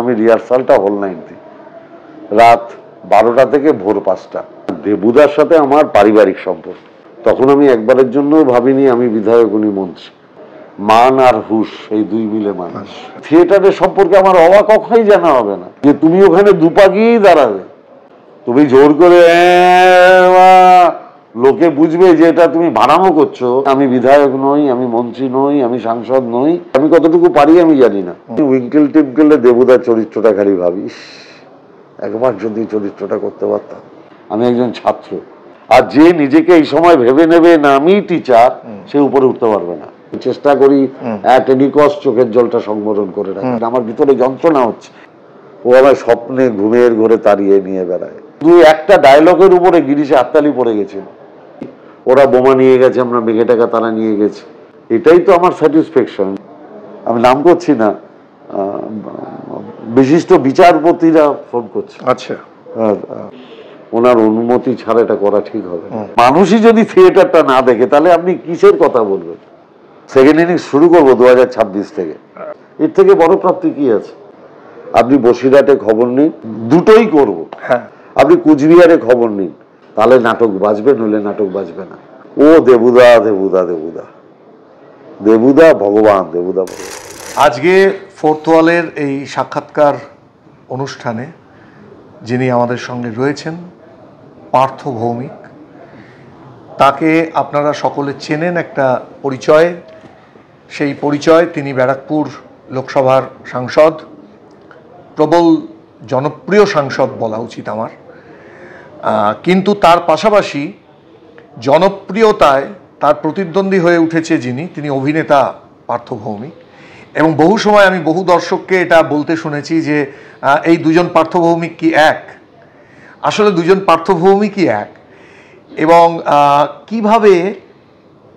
আমি রিহার্সালটা হল 9 দিই, রাত 12টা থেকে ভোর 5টা। দেবুদার সাথে আমার পারিবারিক সম্পর্ক, তখন আমি একবারের জন্য ভাবিনি আমি বিধায়ক উনি মন্ত্রী। মান আর হুশ এই দুই মিলে মানুষ। থিয়েটারের সম্পর্কে আমার অবাক কখনোই জানা হবে না যে তুমি ওখানে দুপা গিয়েই দাঁড়াবে, তুমি জোর করে লোকে বুঝবে যে এটা তুমি বানানো করছো। আমি বিধায়ক নই, আমি মন্ত্রী নই, আমি সাংসদ নই, আমি কতটুকু পারি আমি জানি না। উইঙ্কেল টিপ গেলে দেবুদার চরিত্রটা খালি ভাবিস একবার যদি চরিত্রটা করতে পারতাম। আমি একজন ছাত্র, আর যে নিজেকে এই সময় ভেবে নেবে না আমি টিচার, সে উপরে উঠতে পারবে না। চেষ্টা করি টেনিকস চোখের জলটা সংবরণ করে রাখি। আমার ভিতরে যন্ত্রণা হচ্ছে, ও আমার স্বপ্নে ঘুমের ঘরে তাড়িয়ে নিয়ে বেড়ায়। দুই একটা ডায়লগের উপরে গিরিশে হাততালি পড়ে গেছিল, ওরা বোমা নিয়ে গেছে, আমরা মেঘে টাকা তারা নিয়ে গেছে, এটাই তো আমার স্যাটিসফ্যাকশন। আমি নাম করছি না, বিশিষ্ট বিচারপতিরা ফোন করছে। আচ্ছা, ওনার অনুমতি ছাড়া এটা করা ঠিক হবে। মানুষই যদি থিয়েটারটা না দেখে তাহলে আপনি কিসের কথা বলবেন? সেকেন্ড ইনিংস শুরু করবো 2026 থেকে, এর থেকে বড় প্রাপ্তি কি আছে? আপনি বসিরহাটে খবর নিন, দুটোই করব। আপনি কুচবিহারে খবর নিন, তাহলে নাটক বাজবে, নইলে নাটক বাজবে না। ও দেবুদা দেবুদা দেবুদা দেবুদা ভগবান, দেবুদা ভগবান। আজকে ফোর্থ ওয়ালের এই সাক্ষাৎকার অনুষ্ঠানে যিনি আমাদের সঙ্গে রয়েছেন পার্থ ভৌমিক, তাকে আপনারা সকলে চেনেন একটা পরিচয়। সেই পরিচয়, তিনি ব্যারাকপুর লোকসভার সাংসদ, প্রবল জনপ্রিয় সাংসদ বলা উচিত আমার। কিন্তু তার পাশাপাশি জনপ্রিয়তায় তার প্রতিদ্বন্দ্বী হয়ে উঠেছে যিনি, তিনি অভিনেতা পার্থ ভৌমিক। এবং বহু সময় আমি বহু দর্শককে এটা বলতে শুনেছি যে এই দুজন পার্থ ভৌমিক কি এক? আসলে দুজন পার্থ ভৌমিকই এক। এবং কিভাবে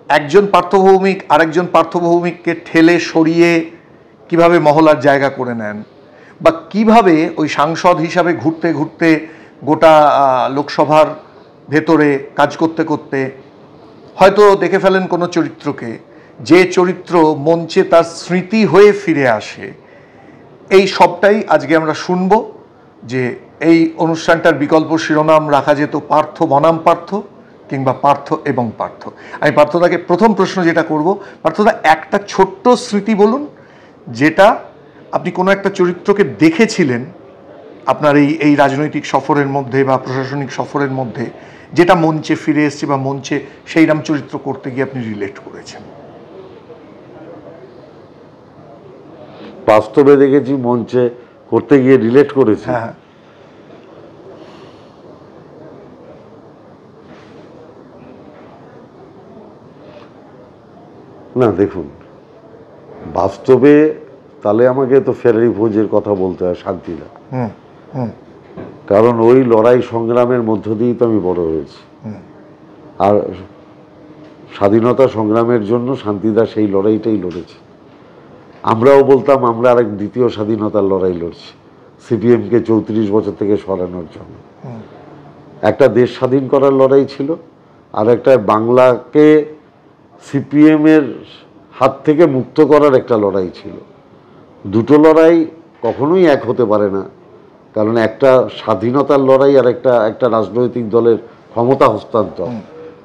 একজন পার্থ ভৌমিক আরেকজন পার্থ ভৌমিককে ঠেলে সরিয়ে কিভাবে মহলার জায়গা করে নেন, বা কিভাবে ওই সাংসদ হিসাবে ঘুরতে ঘুরতে গোটা লোকসভার ভেতরে কাজ করতে করতে হয়তো দেখে ফেলেন কোনো চরিত্রকে, যে চরিত্র মঞ্চে তার স্মৃতি হয়ে ফিরে আসে। এই সবটাই আজকে আমরা শুনব। যে এই অনুষ্ঠানটার বিকল্প শিরোনাম রাখা যেত পার্থ বনাম পার্থ, কিংবা পার্থ এবং পার্থ। আমি পার্থদাকে প্রথম প্রশ্ন যেটা করব, পার্থদা একটা ছোট্ট স্মৃতি বলুন যেটা আপনি কোনো একটা চরিত্রকে দেখেছিলেন আপনার এই রাজনৈতিক সফরের মধ্যে বা প্রশাসনিক সফরের মধ্যে, যেটা মঞ্চে ফিরে এসছে বা মঞ্চে সেই নাম চরিত্র করতে গিয়ে আপনি রিলেট করেছেন। বাস্তবে দেখেছি, মঞ্চে করতে গিয়ে রিলেট করেছি। হ্যাঁ, না দেখুন, বাস্তবে তাহলে আমাকে তো ফেরারি ভোজের কথা বলতে হয়, শান্তিদা। কারণ ওই লড়াই সংগ্রামের মধ্য দিয়েই তো আমি বড় হয়েছি। আর স্বাধীনতা সংগ্রামের জন্য শান্তিদা সেই লড়াইটাই লড়েছে। আমরাও বলতাম আমরা আরেক দ্বিতীয় স্বাধীনতার লড়াই লড়ছি, সিপিএমকে 34 বছর থেকে সরানোর জন্য। একটা দেশ স্বাধীন করার লড়াই ছিল, আর একটা বাংলাকে সিপিএমের হাত থেকে মুক্ত করার একটা লড়াই ছিল। দুটো লড়াই কখনোই এক হতে পারে না, কারণ একটা স্বাধীনতার লড়াই আর একটা রাজনৈতিক দলের ক্ষমতা হস্তান্তর।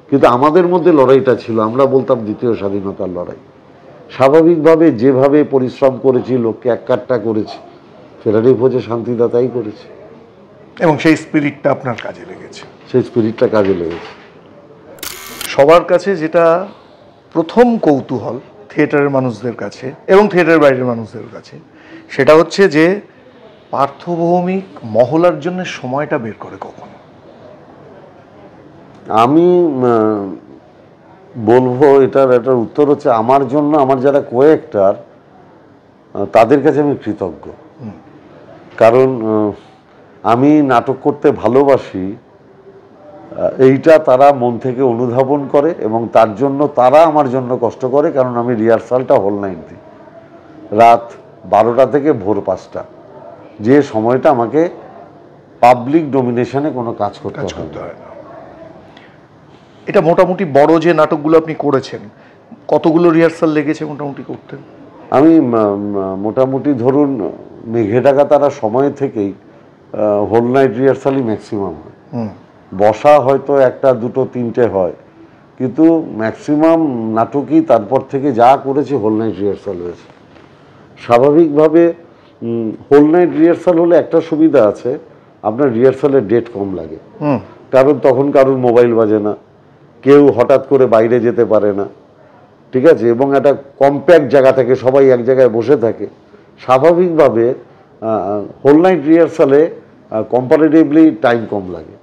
কিন্তু আমাদের মধ্যে লড়াইটা ছিল, আমরা বলতাম দ্বিতীয় স্বাধীনতার লড়াই। স্বাভাবিকভাবে যেভাবে পরিশ্রম করেছি, লোককে এককাট্টা করেছি, ফেরারি ভোজে শান্তিদা তাই করেছে। এবং সেই স্পিরিটটা আপনার কাজে লেগেছে। সেই স্পিরিটটা কাজে লেগেছে। সবার কাছে যেটা প্রথম কৌতূহল, থিয়েটারের মানুষদের কাছে এবং থিয়েটারের বাইরের মানুষদের কাছে, সেটা হচ্ছে যে পার্থ ভৌমিক মহলার জন্য সময়টা বের করে কখন? আমি বলবো এটার উত্তর হচ্ছে, আমার জন্য আমার যারা কো অ্যাক্টর তাদের কাছে আমি কৃতজ্ঞ। কারণ আমি নাটক করতে ভালোবাসি, এইটা তারা মন থেকে অনুধাবন করে এবং তার জন্য তারা আমার জন্য কষ্ট করে। কারণ আমি রিহার্সালটা হল 9 দিই, রাত 12টা থেকে ভোর 5টা, যে সময়টা আমাকে পাবলিক ডোমিনেশনে কোনো কাজ করতে হয় না। এটা মোটামুটি বড় যে নাটকগুলো আপনি করেছেন, কতগুলো রিহার্সাল লেগেছে মোটামুটি করতে? আমি মোটামুটি ধরুন মেঘে ঢাকা তারা সময় থেকেই হোল নাইট রিহার্সালই ম্যাক্সিমাম হয়। বসা হয়তো একটা দুটো তিনটে হয়, কিন্তু ম্যাক্সিমাম নাটকই তারপর থেকে যা করেছে হোল নাইট রিহার্সাল হয়েছে। স্বাভাবিকভাবে হোল নাইট রিহার্সাল হলে একটা সুবিধা আছে, আপনার রিহার্সালের ডেট কম লাগে, কারণ তখন কারোর মোবাইল বাজে না, কেউ হঠাৎ করে বাইরে যেতে পারে না, ঠিক আছে, এবং একটা কম্প্যাক্ট জায়গা থেকে সবাই এক জায়গায় বসে থাকে। স্বাভাবিকভাবে হোল নাইট রিহার্সালে কম্পারেটিভলি টাইম কম লাগে,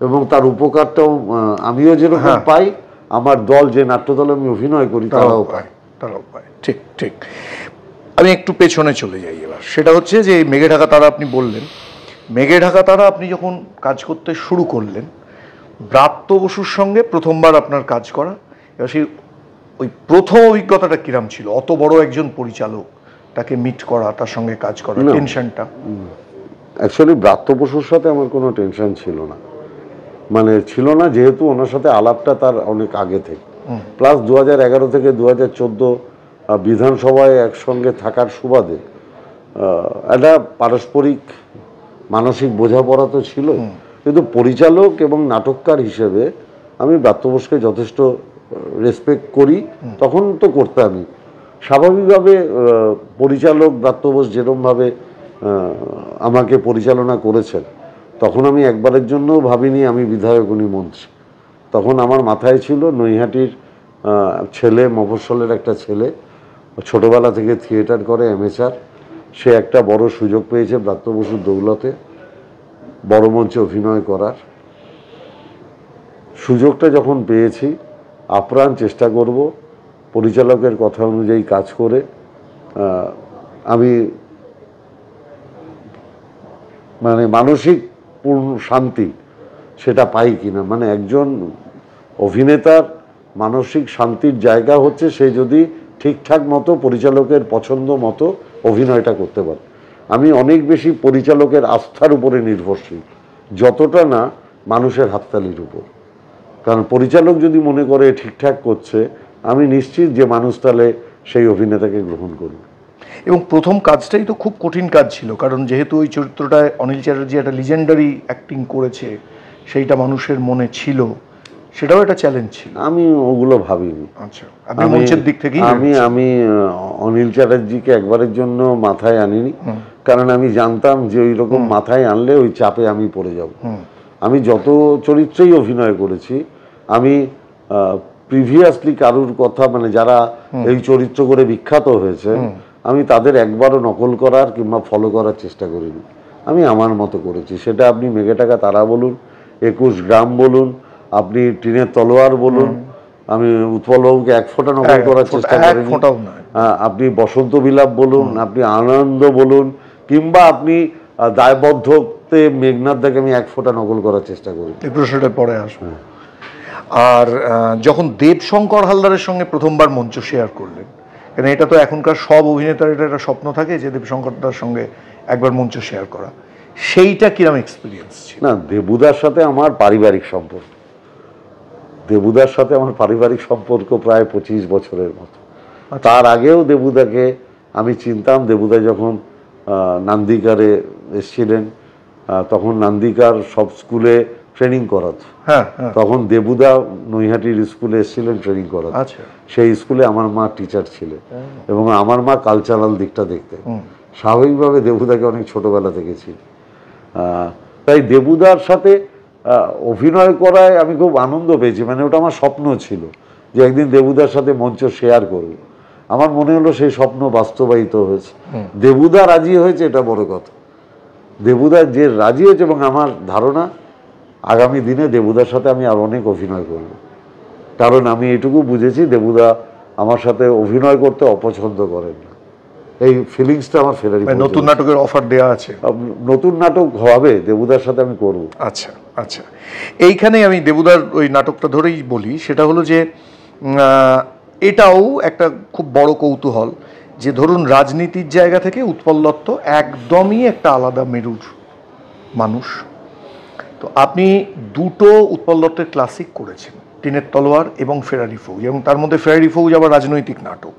এবং তার উপকারটাও আমিও যেরকম পাই, আমার দল যে নাট্যদলে আমি অভিনয় করি তারাও পায়। ঠিক ঠিক। আমি একটু পেছনে চলে যাই এবার, সেটা হচ্ছে যে মেঘে ঢাকা তারা আপনি বললেন, মেঘে ঢাকা তারা আপনি যখন কাজ করতে শুরু করলেন, ব্রাত্য বসুর সঙ্গে প্রথমবার আপনার কাজ করা, এবার সেই ওই প্রথম অভিজ্ঞতাটা কিরাম ছিল? অত বড় একজন পরিচালক, তাকে মিট করা, তার সঙ্গে কাজ করা, টেনশনটা? অ্যাকচুয়ালি ব্রাত্য বসুর সাথে আমার কোনো টেনশন ছিল না, মানে ছিল না, যেহেতু ওনার সাথে আলাপটা তার অনেক আগে থেকে, প্লাস 2011 থেকে 2014 বিধানসভায় একসঙ্গে থাকার সুবাদে একটা পারস্পরিক মানসিক বোঝাপড়া তো ছিল। কিন্তু পরিচালক এবং নাটককার হিসেবে আমি ব্রাত্য বোসকে যথেষ্ট রেসপেক্ট করি, তখন তো করতামই। স্বাভাবিকভাবে পরিচালক ব্রাত্য বোস যেরকমভাবে আমাকে পরিচালনা করেছেন, তখন আমি একবারের জন্যও ভাবিনি আমি বিধায়ক উনি মন্ত্রী। তখন আমার মাথায় ছিল নৈহাটির ছেলে, মফস্বলের একটা ছেলে, ছোটবেলা থেকে থিয়েটার করে, অ্যামেচার, সে একটা বড় সুযোগ পেয়েছে ব্রাত্য বসুর দৌলতে বড় মঞ্চে অভিনয় করার। সুযোগটা যখন পেয়েছি, আপ্রাণ চেষ্টা করব পরিচালকের কথা অনুযায়ী কাজ করে আমি মানে মানসিক পূর্ণ শান্তি সেটা পাই কিনা। মানে একজন অভিনেতার মানসিক শান্তির জায়গা হচ্ছে সে যদি ঠিকঠাক মতো পরিচালকের পছন্দ মতো অভিনয়টা করতে পারে। আমি অনেক বেশি পরিচালকের আস্থার উপরে নির্ভরশীল, যতটা না মানুষের হাততালির উপর। কারণ পরিচালক যদি মনে করে ঠিকঠাক করছে, আমি নিশ্চিত যে মানুষ তাহলে সেই অভিনেতাকে গ্রহণ করবে। এবং প্রথম কাজটাই তো খুব কঠিন কাজ ছিল, কারণ যেহেতু ওই চরিত্রটায় অনিল চ্যাটার্জি একটা লিজেন্ডারি অ্যাক্টিং করেছে, সেইটা মানুষের মনে ছিল, সেটাও একটা চ্যালেঞ্জ ছিল। আমি ওগুলো ভাবিনি। আচ্ছা, আপনি মঞ্চের দিক থেকেই? আমি অনিল চ্যাটার্জিকে একবারের জন্য মাথায় আনিনি, কারণ আমি জানতাম যে ওই রকম মাথায় আনলে ওই চাপে আমি পড়ে যাব। আমি যত চরিত্রেই অভিনয় করেছি, আমি প্রিভিয়াসলি কারুর কথা, মানে যারা এই চরিত্র করে বিখ্যাত হয়েছে, আমি তাদের একবারও নকল করার কিংবা ফলো করার চেষ্টা করিনি। আমি আমার মতো করেছি। সেটা আপনি মেঘে ঢাকা তারা বলুন, 21 গ্রাম বলুন, আপনি টিনের তলোয়ার বলুন, আমি উৎপলবাবুকে এক ফোঁটা নকল করার চেষ্টা করিনি। আপনি বসন্ত বিলাপ বলুন, আপনি আনন্দ বলুন, কিংবা আপনি দায়বদ্ধতে মেঘনাথ দাকে আমি এক ফোঁটা নকল করার চেষ্টা করি। এই প্রশ্নটা পরে আসবে। আর যখন দেবশঙ্কর হালদারের সঙ্গে প্রথমবার মঞ্চ শেয়ার করলেন, কারণ এটা তো এখনকার সব অভিনেতার এটা একটা স্বপ্ন থাকে যে দেবশঙ্করদার সঙ্গে একবার মঞ্চ শেয়ার করা, সেইটা কিরম এক্সপিরিয়েন্স ছিল? না, দেবুদার সাথে আমার পারিবারিক সম্পর্ক, দেবুদার সাথে আমার পারিবারিক সম্পর্ক প্রায় 25 বছরের মতো। তার আগেও দেবুদাকে আমি চিনতাম। দেবুদা যখন নান্দিকারে এসেছিলেন, তখন নান্দিকার সব স্কুলে ট্রেনিং করাতো। তখন দেবুদা নৈহাটির স্কুলে এসেছিলেন ট্রেনিং করাতো। সেই স্কুলে আমার মা টিচার ছিলেন, এবং আমার মা কালচারাল দিকটা দেখতেন। স্বাভাবিকভাবে দেবুদাকে অনেক ছোটবেলা থেকে ছিল। তাই দেবুদার সাথে অভিনয় করায় আমি খুব আনন্দ পেয়েছি। মানে ওটা আমার স্বপ্ন ছিল যে একদিন দেবুদার সাথে মঞ্চ শেয়ার করব। আমার মনে হলো সেই স্বপ্ন বাস্তবায়িত হয়েছে। দেবুদা রাজি হয়েছে, এটা বড় কথা। দেবুদা যে রাজি হয়েছে, এবং আমার ধারণা আগামী দিনে দেবুদার সাথে আমি আর অনেক অভিনয় করব। কারণ আমি এটুকু বুঝেছি, দেবুদা আমার সাথে অভিনয় করতে অপছন্দ করেন না। এই ফিলিংসটা আমার ফেরারি। নতুন নাটকের অফার দেওয়া আছে? নতুন নাটক হবে, দেবুদার সাথে আমি করব। আচ্ছা আচ্ছা, এইখানে আমি দেবুদার ওই নাটকটা ধরেই বলি। সেটা হলো যে এটাও একটা খুব বড় কৌতূহল যে ধরুন রাজনীতির জায়গা থেকে উৎপল দত্ত একদমই একটা আলাদা মেরুর মানুষ। তো আপনি দুটো উৎপল দত্তের ক্লাসিক করেছেন, টিনের তলোয়ার এবং ফেরারি ফৌজ, এবং তার মধ্যে ফেরারি ফৌজ আবার রাজনৈতিক নাটক।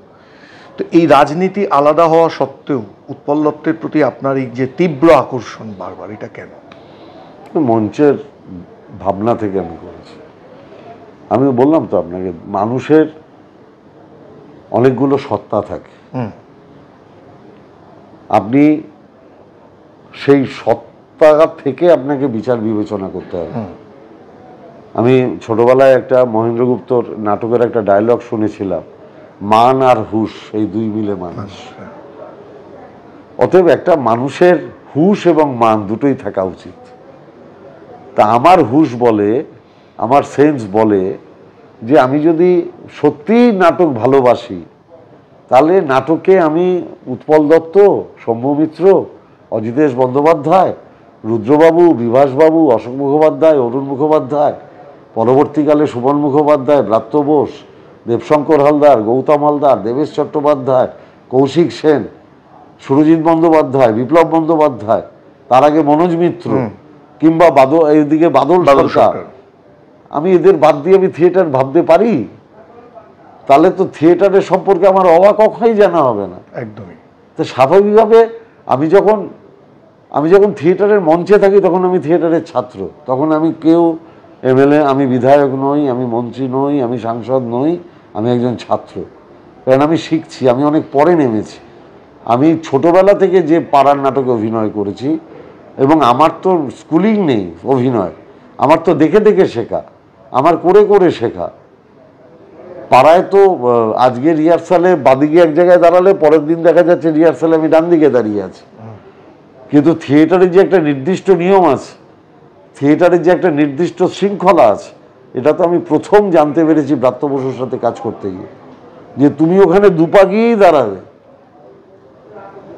তো এই রাজনীতি আলাদা হওয়া সত্ত্বেও উৎপল দত্তের প্রতি আপনার এই যে তীব্র আকর্ষণ বারবার, এটা কেন? মঞ্চের ভাবনা থেকে আমি করেছি। আমি বললাম তো আপনাকে, মানুষের অনেকগুলো সত্তা থাকে, আপনি সেই সত্তা থেকে আপনাকে বিচার বিবেচনা করতে হবে। আমি ছোটবেলায় একটা মহেন্দ্র গুপ্তর নাটকের একটা ডায়লগ শুনেছিলাম, মান আর হুশ এই দুই মিলে মানুষ। অতএব একটা মানুষের হুশ এবং মান দুটোই থাকা উচিত। তা আমার হুশ বলে, আমার সেন্স বলে যে আমি যদি সত্যিই নাটক ভালোবাসি, তাহলে নাটকে আমি উৎপল দত্ত, সৌম্য মিত্র, অজিতেশ বন্দ্যোপাধ্যায়, রুদ্রবাবু, বিভাসবাবু, অশোক মুখোপাধ্যায়, অরুণ মুখোপাধ্যায়, পরবর্তীকালে সুমন মুখোপাধ্যায়, ব্রাত্য বোস, দেবশঙ্কর হালদার, গৌতম হালদার, দেবেশ চট্টোপাধ্যায়, কৌশিক সেন, সুরজিৎ বন্দ্যোপাধ্যায়, বিপ্লব বন্দ্যোপাধ্যায়, তার আগে মনোজ মিত্র, কিংবা এইদিকে বাদল সরকার, আমি এদের বাদ দিয়ে আমি থিয়েটার ভাবতে পারি? তাহলে তো থিয়েটারের সম্পর্কে আমার অবাক কখনোই জানা হবে না। একদমই। তো স্বাভাবিকভাবে আমি যখন থিয়েটারের মঞ্চে থাকি, তখন আমি থিয়েটারের ছাত্র। তখন আমি কেউ এমএলএ, আমি বিধায়ক নই, আমি মন্ত্রী নই, আমি সাংসদ নই, আমি একজন ছাত্র। কারণ আমি শিখছি, আমি অনেক পরে নেমেছি। আমি ছোটবেলা থেকে যে পাড়ার নাটকে অভিনয় করেছি, এবং আমার তো স্কুলিং নেই অভিনয়, আমার তো দেখে দেখে শেখা, আমার করে করে শেখা। পাড়ায় তো আজকে রিহার্সালে বাদিকে এক জায়গায় দাঁড়ালে পরের দিন দেখা যাচ্ছে রিহার্সালে আমি ডান দিকে দাঁড়িয়ে আছি। কিন্তু থিয়েটারের যে একটা নির্দিষ্ট নিয়ম আছে, থিয়েটারের যে একটা নির্দিষ্ট শৃঙ্খলা আছে, এটা তো আমি প্রথম জানতে পেরেছি ব্রাত্য বসুর সাথে কাজ করতে গিয়ে, যে তুমি ওখানে দুপা গিয়েই দাঁড়াবে,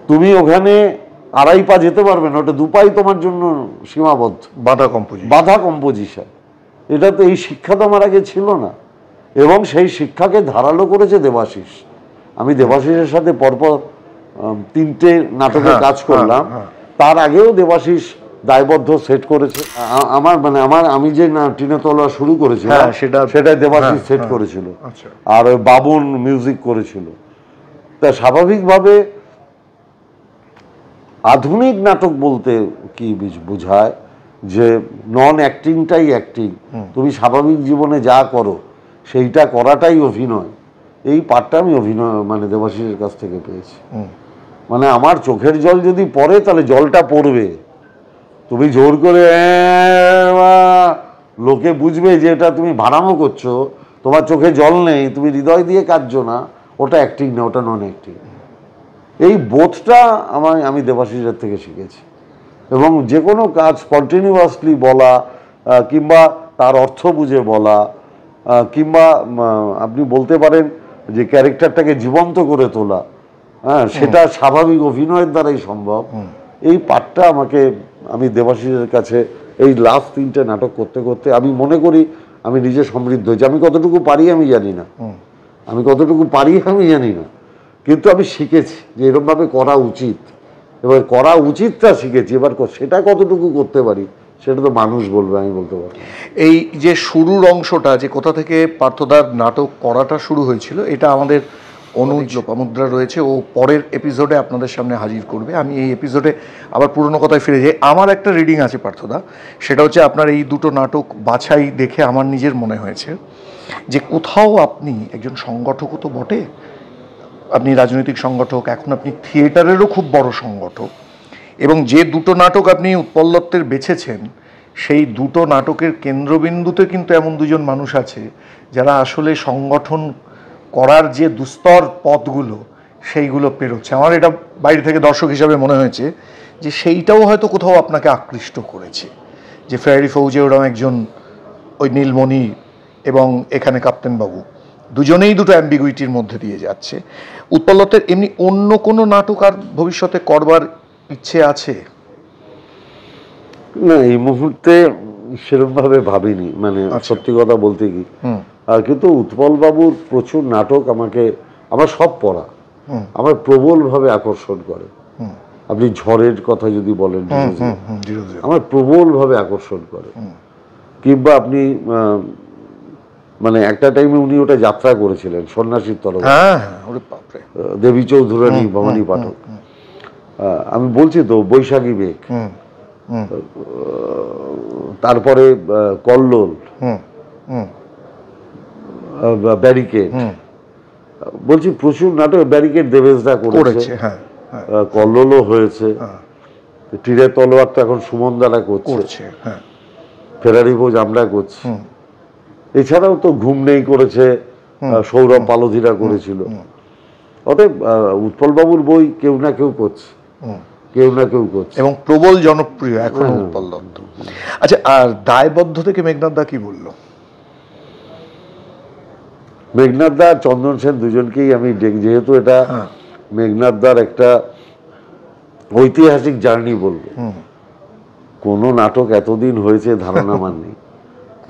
তুমি ওখানে আড়াই পা যেতে পারবে না, ওটা দুপাই তোমার জন্য সীমাবদ্ধ। বাধা কম্পোজিশন, এটা তো এই শিক্ষা তো আমার আগে ছিল না। এবং সেই শিক্ষাকে ধারালো করেছে দেবাশিস। আমি দেবাশিসের সাথে পরপর 3টে নাটকে কাজ করলাম। তার আগেও দেবাশিস দায়বদ্ধ সেট করেছে। আমি যে টিনে তলোয়ার শুরু করেছিলাম সেটা দেবাশিস সেট করেছিল, আর বাবুন মিউজিক করেছিল। তা স্বাভাবিকভাবে আধুনিক নাটক বলতে কি বোঝায়, যে নন অ্যাক্টিংটাই অ্যাক্টিং। তুমি স্বাভাবিক জীবনে যা করো সেইটা করাটাই অভিনয়। এই পাঠটা আমি দেবাশিসের কাছ থেকে পেয়েছি। আমার চোখের জল যদি পড়ে, তাহলে জলটা পড়বে। তুমি জোর করে লোকে বুঝবে যে এটা তুমি ভাড়ামো করছো, তোমার চোখে জল নেই, তুমি হৃদয় দিয়ে কাঁদছো না, ওটা অ্যাক্টিং না, ওটা নন অ্যাক্টিং। এই বোধটা আমি দেবাশিসের থেকে শিখেছি। এবং যে কোনো কাজ কন্টিনিউয়াসলি বলা, কিংবা তার অর্থ বুঝে বলা, কিংবা আপনি বলতে পারেন যে ক্যারেক্টারটাকে জীবন্ত করে তোলা, সেটা স্বাভাবিক অভিনয়ের দ্বারাই সম্ভব। এই পাঠটা আমি দেবাশিসের কাছে এই লাস্ট 3টে নাটক করতে করতে আমি মনে করি আমি নিজে সমৃদ্ধ হয়েছি। আমি কতটুকু পারি আমি জানি না, কিন্তু আমি শিখেছি যে এরকমভাবে করা উচিত। এবার করা উচিতটা শিখেছি, এবার সেটা কতটুকু করতে পারি সেটা তো মানুষ বলবে, আমি বলতে পারি। এই যে শুরুর অংশটা, যে কোথা থেকে পার্থদার নাটক করাটা শুরু হয়েছিল, এটা আমাদের অনুজ লোপামুদ্রা রয়েছে, ও পরের এপিসোডে আপনাদের সামনে হাজির করবে। আমি এই এপিসোডে আবার পুরনো কথায় ফিরে যাই। আমার একটা রিডিং আছে পার্থদা, সেটা হচ্ছে আপনার এই দুটো নাটক বাছাই দেখে আমার নিজের মনে হয়েছে যে কোথাও আপনি একজন সংগঠকও তো বটে, আপনি রাজনৈতিক সংগঠক, এখন আপনি থিয়েটারেরও খুব বড় সংগঠক, এবং যে দুটো নাটক আপনি উৎপল দত্তের বেছেছেন, সেই দুটো নাটকের কেন্দ্রবিন্দুতে কিন্তু এমন দুজন মানুষ আছে যারা আসলে সংগঠন করার যে দুস্তর পথগুলো সেইগুলো পেরোচ্ছে। আমার এটা বাইরে থেকে দর্শক হিসাবে মনে হয়েছে যে সেইটাও হয়তো কোথাও আপনাকে আকৃষ্ট করেছে, যে ফেয়ারি ফৌজে ওরম একজন, ওই নীলমণি এবং এখানে কাপ্তেন বাবু, দুজনেই দুটো অ্যাম্বিগুইটির মধ্যে দিয়ে যাচ্ছে। উৎপল দত্তের এমনি অন্য কোনো নাটক আর ভবিষ্যতে করবার ইচ্ছে আছে? না, এই মুহূর্তে সেরকমভাবে ভাবিনি, সত্যি কথা বলতে কি। কিন্তু উৎপল বাবুর প্রচুর নাটক আমার সব পড়া, আমার প্রবলভাবে আকর্ষণ করে। আপনি ঝড়ের কথা যদি বলেন, আমার প্রবলভাবে আকর্ষণ করে। কিংবা আপনি মানে একটা টাইমে উনি ওটা যাত্রা করেছিলেন, সন্ন্যাসীর তরফ, হ্যাঁ হ্যাঁ, ওরে বাপরে। দেবী চৌধুরানী, ভবানী পাঠক। আমি বলছি তো, বৈশাখী বেগ, তারপরে কল্লোল, ব্যারিকেড, বলছি প্রচুর নাটক। ব্যারিকেড দেবেশদা করেছে, কল্লোলও হয়েছে, তীরে তলোয়ার তো এখন সুমন দ্বারা করছে, ফেরারি ভোজ আমরা করছি। এছাড়াও তো ঘুম নেই করেছে, সৌরভ পালোধিরা করেছিল। অতএব উৎপল বাবুর বই কেউ না কেউ করছে, কেউ না কেউ করছে, এবং প্রবল জনপ্রিয় এখন উৎপল দত্ত। আচ্ছা, আর দায়বদ্ধ থেকে মেঘনাথ দা কি বললো? মেঘনাথ দা আর চন্দন সেন দুজনকেই আমি যেহেতু এটা মেঘনাথ দার একটা ঐতিহাসিক জার্নি বলবো, কোনো নাটক এতদিন হয়েছে ধারণা মান নেই।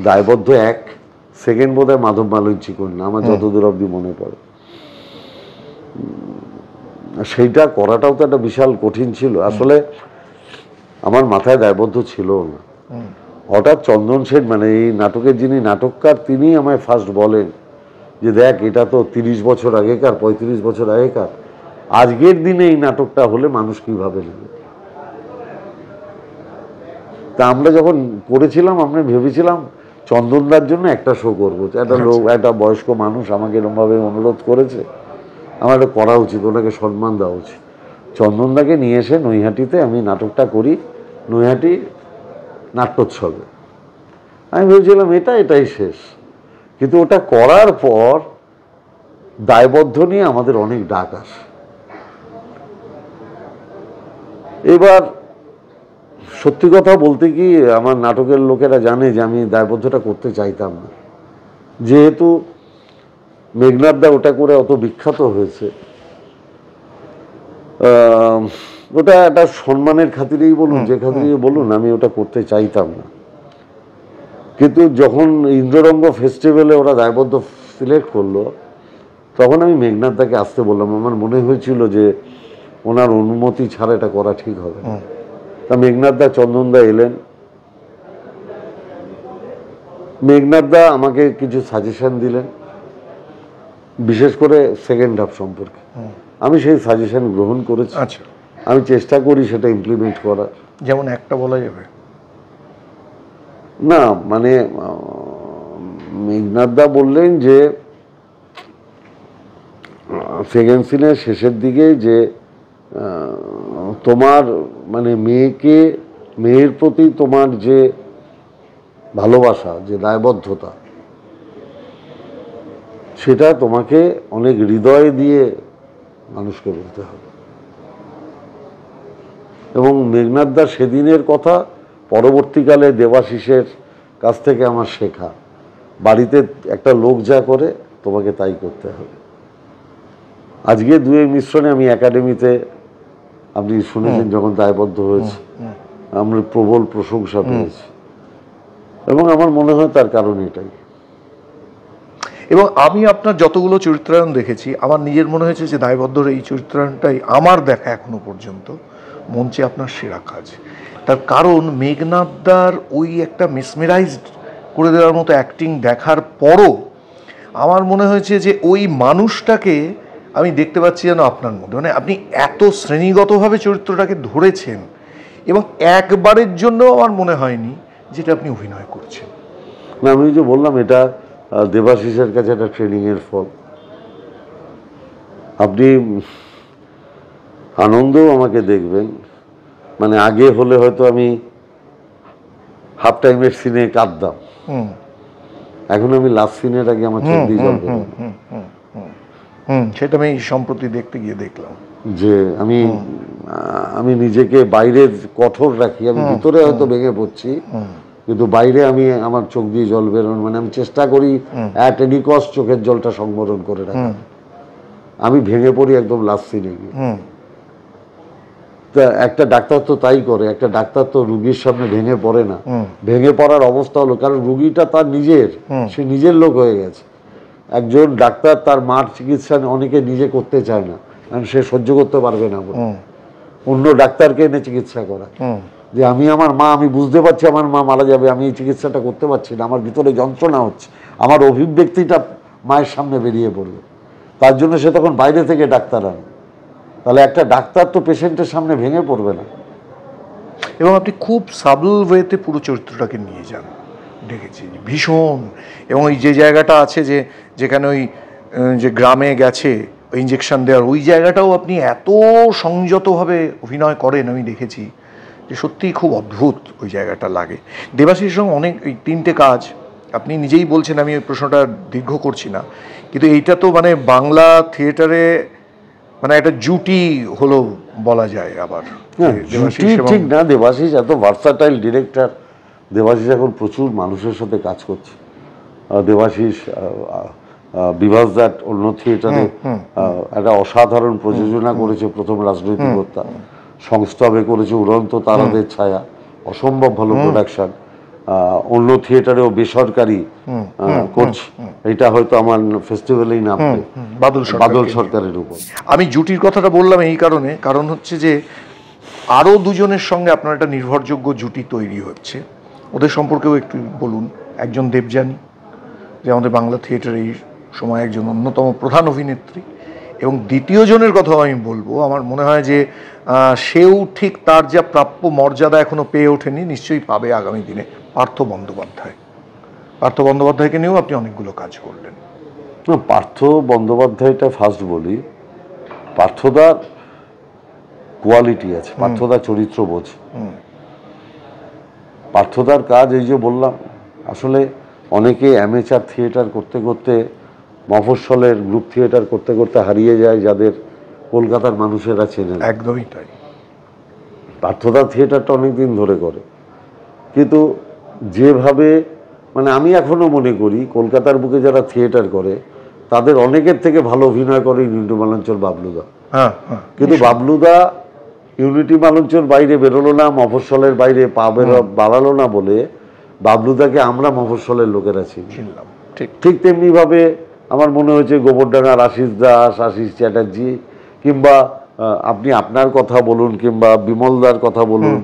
দায়বদ্ধ এক সেকেন্ড বোধ হয় মাধব মালঞ্চি কন্যা, আমার যতদূর অব্দি মনে পড়ে। সেইটা করাটাও তো একটা বিশাল কঠিন ছিল। আসলে আমার মাথায় দায়বদ্ধ ছিল না। হঠাৎ চন্দন সেন, মানে এই নাটকের যিনি নাটককার, তিনি আমায় ফার্স্ট বলেন যে দেখ, এটা তো 30 বছর আগেকার, 35 বছর আগেকার, আজকের দিনে এই নাটকটা হলে মানুষ কিভাবে নেবে। তা আমরা যখন করেছিলাম, আমরা ভেবেছিলাম চন্দনদার জন্য একটা শো করবো। একটা লোক, একটা বয়স্ক মানুষ আমাকে এরকমভাবে অনুরোধ করেছে, আমার এটা করা উচিত, ওনাকে সম্মান দেওয়া উচিত। চন্দনদাকে নিয়ে এসে নৈহাটিতে আমি নাটকটা করি, নৈহাটি নাট্যোৎসবে। আমি ভেবেছিলাম এটাই শেষ। কিন্তু ওটা করার পর দায়বদ্ধ নিয়ে আমাদের অনেক ডাক আসে। এবার সত্যি কথা বলতে কি, আমার নাটকের লোকেরা জানে যে আমি দায়বদ্ধটা করতে চাইতাম না। যেহেতু মেঘনাথ দা ওটা করে অত বিখ্যাত হয়েছে, ওটা একটা সম্মানের খাতিরেই বলুন, যে খাতিরেই বলুন, আমি ওটা করতে চাইতাম না। কিন্তু যখন ইন্দ্ররঙ্গ ফেস্টিভ্যালে ওরা দায়বদ্ধ সিলেক্ট করলো, তখন আমি মেঘনাথ দাকে আসতে বললাম। আমার মনে হয়েছিল যে ওনার অনুমতি ছাড়া এটা করা ঠিক হবে না। তা মেঘনাথ দা, চন্দন দা এলেন। মেঘনাথ দা আমাকে কিছু সাজেশন দিলেন, বিশেষ করে সেকেন্ড হাফ সম্পর্কে। আমি সেই সাজেশন গ্রহণ করেছি। আচ্ছা, আমি চেষ্টা করি সেটা ইমপ্লিমেন্ট করার। যেমন একটা বলা যাবে না, মানে মেঘনাথ দা বললেন যে সেকেন্ড সিনের শেষের দিকে যে তোমার মানে মেয়ের প্রতি তোমার যে ভালোবাসা, যে দায়বদ্ধতা, সেটা তোমাকে অনেক হৃদয় দিয়ে মানুষকে বলতে হবে। এবং মেঘনাথ দার সেদিনের কথা পরবর্তীকালে দেবাশিসের কাছ থেকে আমার শেখা, বাড়িতে একটা লোক যা করে তোমাকে তাই করতে হবে। আজকে দুয়ের মিশ্রণে আমি একাডেমিতে, আপনি শুনেছেন যখন দায়বদ্ধ হয়েছে, আমরা প্রবল প্রশংসা পেয়েছি, এবং আমার মনে হয় তার কারণ এটাই। এবং আমি আপনার যতগুলো চরিত্রায়ন দেখেছি, আমার নিজের মনে হয়েছে যে দায়বদ্ধর এই চরিত্রায়নটাই আমার দেখা এখনো পর্যন্ত মঞ্চে আপনার সেরা কাজ। তার কারণ মেঘনাথ দার ওই একটা মেসমেরাইজড করে দেওয়ার মতো অ্যাক্টিং দেখার পরও আমার মনে হয়েছে যে ওই মানুষটাকে আমি দেখতে পাচ্ছি যেন আপনার মধ্যে, মানে আপনি এত শ্রেণীগতভাবে চরিত্রটাকে ধরেছেন, এবং একবারের জন্য আমার মনে হয়নি যেটা আপনি অভিনয় করছেন। না, আমি যে বললাম, এটা দেবাশিসের কাছে একটা ট্রেনিংয়ের ফল। আপনি আনন্দও আমাকে দেখবেন, মানে আগে হলে হয়তো আমি হাফ টাইমের সিনে কাঁদতাম, এখন আমি লাস্ট সিনের আগে আমার চোখ দিয়ে জল বেরোয়। সেটা আমি সম্প্রতি দেখতে গিয়ে দেখলাম যে আমি নিজেকে বাইরে কঠোর রাখি, আমি ভিতরে হয়তো ভেঙে পড়ছি, কিন্তু বাইরে আমি আমার চোখ দিয়ে জল বেরোন, মানে আমি চেষ্টা করি অ্যাট এনি কস্ট চোখের জলটা সংবরণ করে রাখা। আমি ভেঙে পড়ি একদম লাস্ট সিনে গিয়ে। তা একটা ডাক্তার তো তাই করে, একটা ডাক্তার তো রুগীর সামনে ভেঙে পড়ে না। ভেঙে পড়ার অবস্থা হলো কারণ রুগীটা তার নিজের, সে নিজের লোক হয়ে গেছে। একজন ডাক্তার তার মার চিকিৎসা অনেকে নিজে করতে চায় না, কারণ সে সহ্য করতে পারবে না বলে অন্য ডাক্তারকে এনে চিকিৎসা করা। যে আমি বুঝতে পারছি আমার মা মারা যাবে, আমি এই চিকিৎসাটা করতে পারছি না, আমার ভিতরে যন্ত্রণা হচ্ছে, আমার অভিব্যক্তিটা মায়ের সামনে বেরিয়ে পড়বে, তার জন্য সে তখন বাইরে থেকে ডাক্তার আনে। তাহলে একটা ডাক্তার তো পেশেন্টের সামনে ভেঙে পড়বে না। এবং আপনি খুব সাবল ওয়েতে পুরো চরিত্রটাকে নিয়ে যান, দেখেছি ভীষণ। এবং ওই যে জায়গাটা আছে যেখানে ওই যে গ্রামে গেছে ওই ইঞ্জেকশন দেওয়ার, ওই জায়গাটাও আপনি এত সংযতভাবে অভিনয় করেন, আমি দেখেছি যে সত্যিই খুব অদ্ভুত ওই জায়গাটা লাগে। দেবাশিস সঙ্গে অনেক এই 3টে কাজ আপনি নিজেই বলছেন, আমি ওই প্রশ্নটা দীর্ঘ করছি না, কিন্তু এইটা তো মানে বাংলা থিয়েটারে মানে একটা জুটি হলো বলা যায়। আবার ঠিক না, দেবাশিস এত ভার্সাটাইল ডিরেক্টর। দেবাশিস এখন প্রচুর মানুষের সাথে কাজ করছে। দেবাশিস বিভাসদার অন্য থিয়েটারে একটা অসাধারণ প্রযোজনা করেছে, প্রথম রাজনৈতিক হত্যা। সংস্তবে করেছে উড়ন্ত তারাদের ছায়া, অসম্ভব ভালো প্রোডাকশন। অন্য থিয়েটারেও বেসরকারি করছে, এটা হয়তো আমার ফেস্টিভ্যালেই নামবে বাদল সরকারের উপর। আমি জুটির কথাটা বললাম এই কারণ হচ্ছে যে আরও দুজনের সঙ্গে আপনার একটা নির্ভরযোগ্য জুটি তৈরি হচ্ছে, ওদের সম্পর্কেও একটু বলুন। একজন দেবযানী, যে আমাদের বাংলা থিয়েটারে এই সময় একজন অন্যতম প্রধান অভিনেত্রী, এবং দ্বিতীয় জনের কথাও আমি বলবো, আমার মনে হয় যে সেও ঠিক তার যা প্রাপ্য মর্যাদা এখনো পেয়ে ওঠেনি, নিশ্চয়ই পাবে আগামী দিনে, পার্থ বন্দ্যোপাধ্যায়। পার্থ বন্দ্যোপাধ্যায়কে নিয়েও আপনি অনেকগুলো কাজ করলেন। পার্থ বন্দ্যোপাধ্যায়টা ফার্স্ট বলি, পার্থদার কোয়ালিটি আছে, পার্থদার চরিত্র বোঝ। পার্থদার কাজ এই যে বললাম, আসলে অনেকে অ্যামেচার থিয়েটার করতে করতে, মফস্বলের গ্রুপ থিয়েটার করতে করতে হারিয়ে যায়, যাদের কলকাতার মানুষেরা চেনে। একদমই তাই। পার্থদার থিয়েটারটা অনেকদিন ধরে করে, কিন্তু যেভাবে মানে আমি এখনো মনে করি কলকাতার বুকে যারা থিয়েটার করে তাদের অনেকের থেকে ভালো অভিনয় করে ইউনিটি মালঞ্চর বাবলুদা। কিন্তু বাবলুদা ইউনিটি মালঞ্চর বাইরে বেরোলো না, মফস্বলের বাইরে পা বাড়ালো না বলে বাবলুদাকে আমরা মফস্বলের লোকেরা চিনলাম। ঠিক তেমনি ভাবে আমার মনে হয়েছে গোবরডাঙ্গার আশিস দাস, আশিস চ্যাটার্জি, কিংবা আপনি আপনার কথা বলুন, কিংবা বিমলদার কথা বলুন,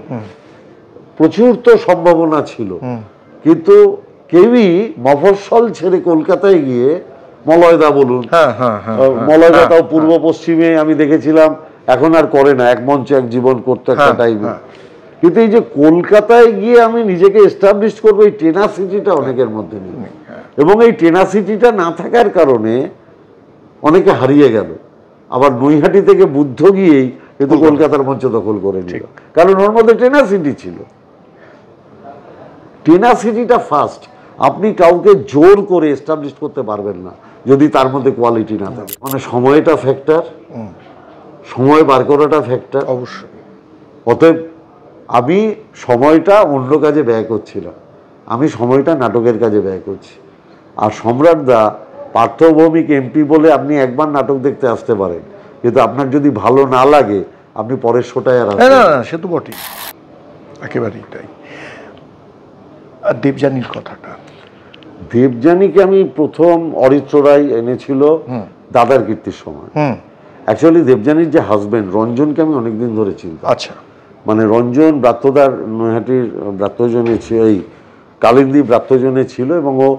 প্রচুর তো সম্ভাবনা ছিল, কিন্তু কেউই মফস্বল ছেড়ে কলকাতায় গিয়ে, মলয়দা বলুন, মলয়দা তাও পূর্ব পশ্চিমে আমি দেখেছিলাম, এখন আর করে না, এক মঞ্চে এক জীবন করতে একটা টাইমে। কিন্তু এই যে কলকাতায় গিয়ে আমি নিজেকে এস্টাবলিশ করবো, এই টেনাসিটিটা অনেকের মধ্যে নেই, এবং এই টেনাসিটিটা না থাকার কারণে অনেকে হারিয়ে গেল। আবার নৈহাটি থেকে বুদ্ধ গিয়েই কিন্তু কলকাতার মঞ্চ দখল করে নিল, কারণ ওর মধ্যে টেনাসিটি ছিল। টেনাসিটিটা ফার্স্ট, আপনি কাউকে জোর করে এস্টাবলিশ করতে পারবেন না যদি তার মধ্যে কোয়ালিটি না থাকে। মানে সময়টা ফ্যাক্টর, সময় বার করাটা ফ্যাক্টর অবশ্যই। অতএব আমি সময়টা অন্য কাজে ব্যয় করছিলাম, আমি সময়টা নাটকের কাজে ব্যয় করছি। আর সম্রাটদা পার্থ ভৌমিক এমপি বলে আপনি একবার নাটক দেখতে আসতে পারেন, কিন্তু আপনার যদি ভালো না লাগে আপনি পরের শোটায় আর না, সে তো বটেই, একেবারেই তাই। আর দেবযানীর কথাটা, দেবযানীকে আমি প্রথম অরিত্র রায় এনেছিল দাদার কীর্তির সময়। অ্যাকচুয়ালি দেবযানীর যে হাজবেন্ড রঞ্জনকে আমি অনেকদিন ধরে চিনতাম। আচ্ছা। মানে রঞ্জন ব্রাত্যদার নৈহাটির ব্রাত্যজনে ছিল, এই কালিন্দী ব্রাত্যজনে ছিল, এবং ও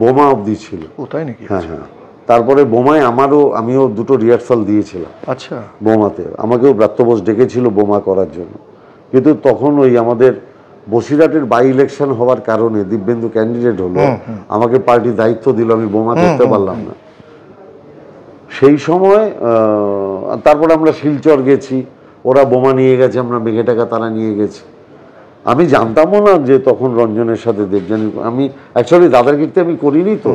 বোমা অবধি ছিল। ও তাই নাকি? হ্যাঁ। তারপরে বোমায় আমিও দুটো রিহার্সাল দিয়েছিলাম। আচ্ছা। বোমাতে আমাকেও ব্রাত্য বোস ডেকেছিল বোমা করার জন্য, কিন্তু তখন ওই আমাদের বসিরহাটের বাই ইলেকশন হওয়ার কারণে দিব্যেন্দু ক্যান্ডিডেট হলো, আমাকে পার্টি দায়িত্ব দিল, আমি বোমা করতে পারলাম না সেই সময়। তারপরে আমরা শিলচর গেছি, ওরা বোমা নিয়ে গেছে, আমরা মেঘে টাকা তারা নিয়ে গেছি। আমি জানতামও না যে তখন রঞ্জনের সাথে দেবযানী, আমি অ্যাকচুয়ালি দাদার কীর্তি আমি করিনি, তো